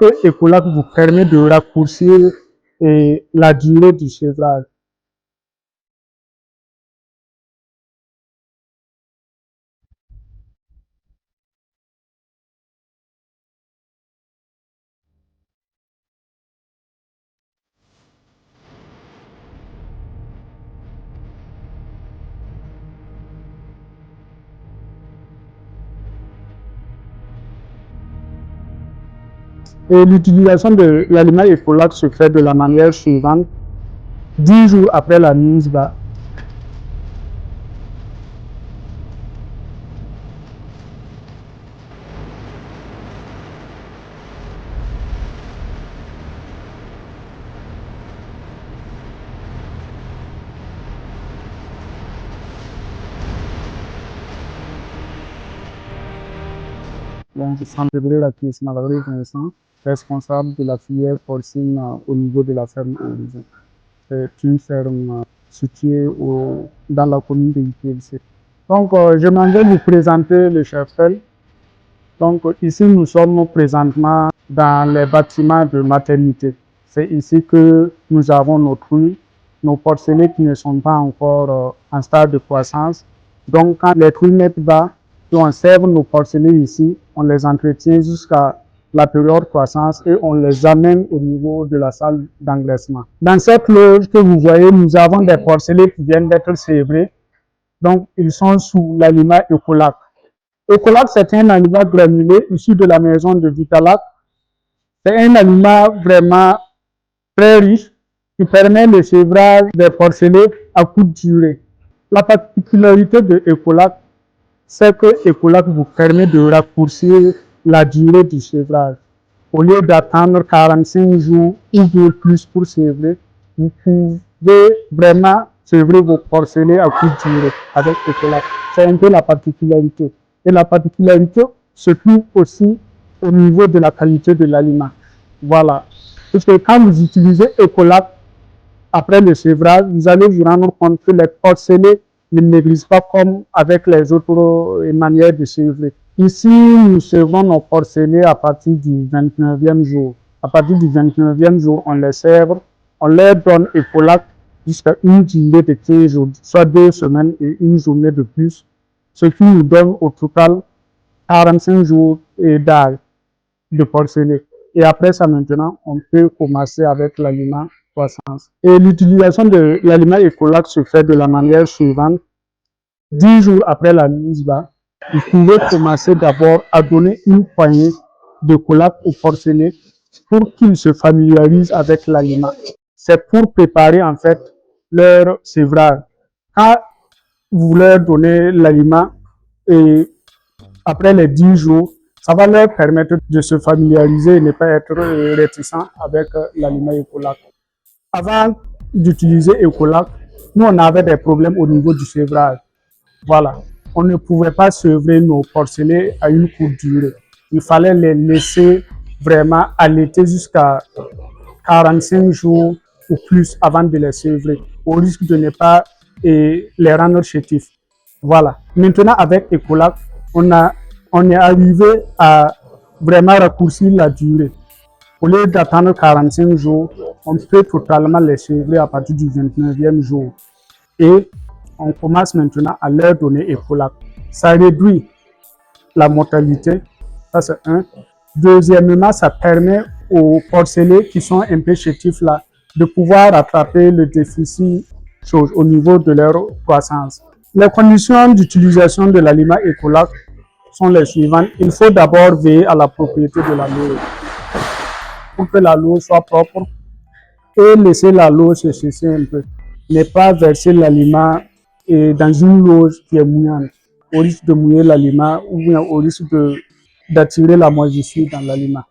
que Ecolac vous permet de raccourcir la durée du sevrage. Et l'utilisation de l'aliment Ecolac se fait de la manière suivante. 10 jours après la mise bas, donc Sandrine Lakis Mallory Vincent, responsable de la filière porcine au niveau de la ferme Horizon. C'est une ferme située dans la commune de IPLC. Donc, je m'en vais vous présenter le cheptel. Donc, ici, nous sommes présentement dans les bâtiments de maternité. C'est ici que nous avons nos truies, nos porcelets qui ne sont pas encore en stade de croissance. Donc, quand les truies mettent bas, on serve nos porcelets ici, on les entretient jusqu'à la période croissance et on les amène au niveau de la salle d'engraissement. Dans cette loge que vous voyez, nous avons des porcelets qui viennent d'être sévrés. Donc, ils sont sous l'aliment Ecolac. Ecolac, c'est un aliment granulé issu de la maison de Vitalac. C'est un aliment vraiment très riche qui permet le sévrage des porcelets à courte durée. La particularité de Ecolac, c'est que Ecolac vous permet de raccourcir la durée du sévrage. Au lieu d'attendre 45 jours ou plus pour sévrer, vous pouvez vraiment sévrer vos porcelets à courte durée avec Ecolac. C'est un peu la particularité. Et la particularité se trouve aussi au niveau de la qualité de l'aliment. Voilà. Parce que quand vous utilisez Ecolac après le sévrage, vous allez vous rendre compte que les porcelets ne maigrissent pas comme avec les autres manières de sévrer. Ici, nous servons nos porcelets à partir du 29e jour. À partir du 29e jour, on les sèvre, on leur donne Ecolac jusqu'à une durée de 15 jours, soit 2 semaines et une journée de plus, ce qui nous donne au total 45 jours d'âge de porcelet. Et après ça, maintenant, on peut commencer avec l'aliment croissance. Et l'utilisation de l'aliment Ecolac se fait de la manière suivante. 10 jours après la mise bas, vous pouvez commencer d'abord à donner une poignée de Ecolac au porcelet pour qu'ils se familiarisent avec l'aliment. C'est pour préparer en fait leur sévrage. Quand vous leur donnez l'aliment et après les 10 jours, ça va leur permettre de se familiariser et ne pas être réticents avec l'aliment Ecolac. Avant d'utiliser Ecolac, nous on avait des problèmes au niveau du sévrage. Voilà. On ne pouvait pas sevrer nos porcelets à une courte durée. Il fallait les laisser vraiment allaiter jusqu'à 45 jours ou plus avant de les sevrer, au risque de ne pas les rendre chétifs. Voilà. Maintenant, avec Ecolac, on est arrivé à vraiment raccourcir la durée. Au lieu d'attendre 45 jours, on peut totalement les sevrer à partir du 29e jour. Et on commence maintenant à leur donner Ecolac. Ça réduit la mortalité, ça c'est un. Deuxièmement, ça permet aux porcelets qui sont un peu chétifs là, de pouvoir rattraper le déficit au niveau de leur croissance. Les conditions d'utilisation de l'aliment Ecolac sont les suivantes. Il faut d'abord veiller à la propriété de la loge pour que la loge soit propre et laisser la loge se sécher un peu. Ne pas verser l'aliment dans une loge qui est mouillante, au risque de mouiller l'aliment ou bien au risque d'attirer la moisissure dans l'aliment.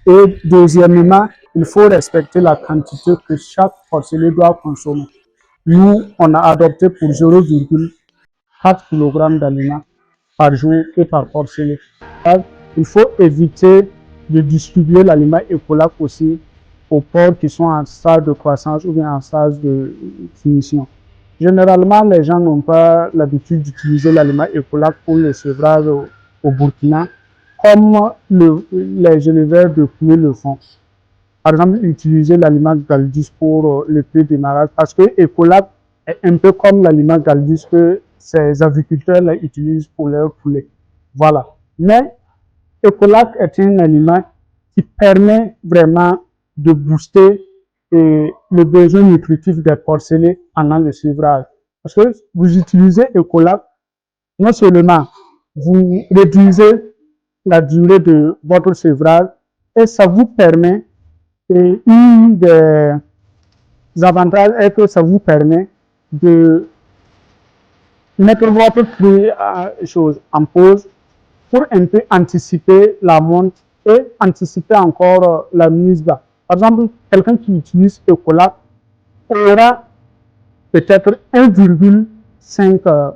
Et deuxièmement, il faut respecter la quantité que chaque porcelet doit consommer. Nous, on a adopté pour 0,4 kg d'aliments par jour et par porcelet. Il faut éviter de distribuer l'aliment Ecolac aussi aux porcs qui sont en stade de croissance ou bien en stade de finition. Généralement, les gens n'ont pas l'habitude d'utiliser l'aliment Ecolac pour le sevrage au Burkina comme les éleveurs de poulet le font. Par exemple, utiliser l'aliment Galdus pour le pré-démarrage, parce que Ecolac est un peu comme l'aliment Galdus que ces agriculteurs utilisent pour leurs poulets. Voilà. Mais Ecolac est un aliment qui permet vraiment de booster le besoin nutritif des porcelets pendant le sevrage. Parce que vous utilisez Ecolac, non seulement vous réduisez la durée de votre sevrage et ça vous permet, et un des avantages est que ça vous permet de mettre votre fruit en pause pour un peu anticiper la monte et anticiper encore la mise bas. Par exemple, quelqu'un qui utilise Ecolac aura peut-être 1,5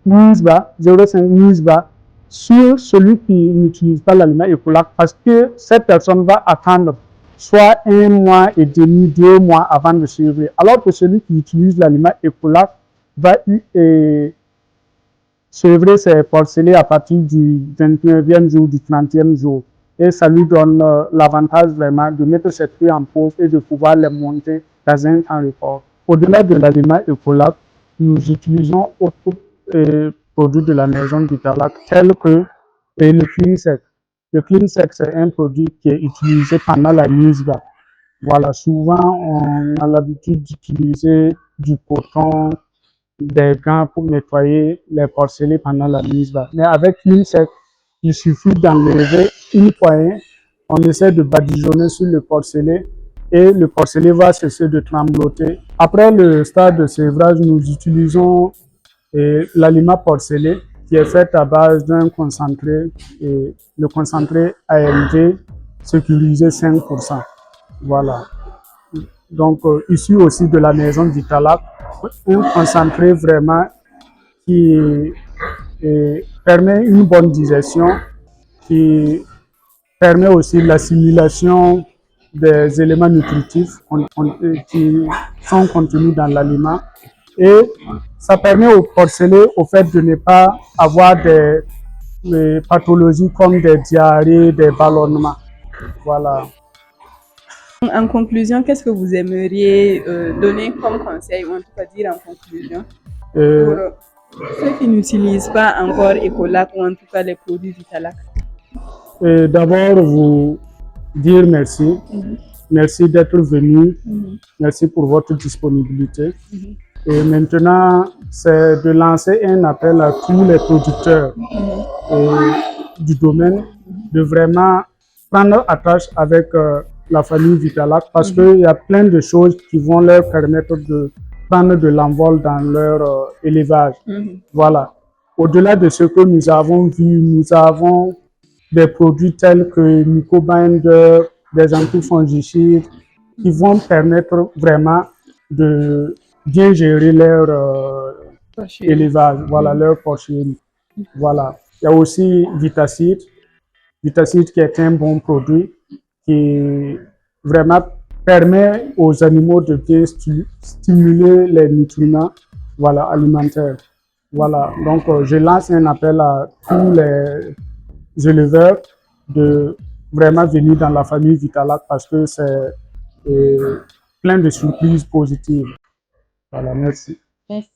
mise bas, 0,5 mise bas sur celui qui n'utilise pas l'aliment Ecolac, parce que cette personne va attendre soit 1 mois et demi, 2 mois avant de sevrer. Alors que celui qui utilise l'aliment Ecolac va sevrer ses porcelets à partir du 29e jour, du 30e jour. Et ça lui donne l'avantage vraiment de mettre ses fruits en pause et de pouvoir les monter dans un temps record. Au-delà de l'aliment Ecolac, nous utilisons autres produits de la maison Vitalac tels que le Clean-Sec. Le Clean-Sec, c'est un produit qui est utilisé pendant la mise bas. Voilà, souvent on a l'habitude d'utiliser du coton, des gants pour nettoyer les porcelets pendant la mise bas. Mais avec Clean-Sec, il suffit d'enlever une poignée, on essaie de badigeonner sur le porcelet et le porcelet va cesser de trembloter. Après le stade de sévrage, nous utilisons l'aliment porcelé qui est fait à base d'un concentré, et le concentré AMV sécurisé 5%. Voilà. Donc, issu aussi de la maison Vitalac, un concentré vraiment qui permet une bonne digestion, qui permet aussi l'assimilation des éléments nutritifs qui sont contenus dans l'aliment. Et ça permet aux porcelets au fait de ne pas avoir des pathologies comme des diarrhées, des ballonnements. Voilà. En conclusion, qu'est-ce que vous aimeriez donner comme conseil, ou en tout cas dire en conclusion, pour ceux qui n'utilisent pas encore Ecolac ou en tout cas les produits Vitalac? D'abord, vous dire merci. Merci d'être venu. Merci pour votre disponibilité. Et maintenant, c'est de lancer un appel à tous les producteurs du domaine de vraiment prendre attache avec la famille Vitalac, parce qu'il y a plein de choses qui vont leur permettre de prendre de l'envol dans leur élevage. Voilà. Au-delà de ce que nous avons vu, nous avons des produits tels que Mycobinder, des antifongicides qui vont permettre vraiment de bien gérer leur élevage, voilà, leur porcine. Voilà. Il y a aussi Vitacide. Vitacide qui est un bon produit qui vraiment permet aux animaux de bien stimuler les nutriments, voilà, alimentaires. Voilà. Donc, je lance un appel à tous les éleveurs de vraiment venir dans la famille Vitalac, parce que c'est plein de surprises positives. Voilà, merci. Merci.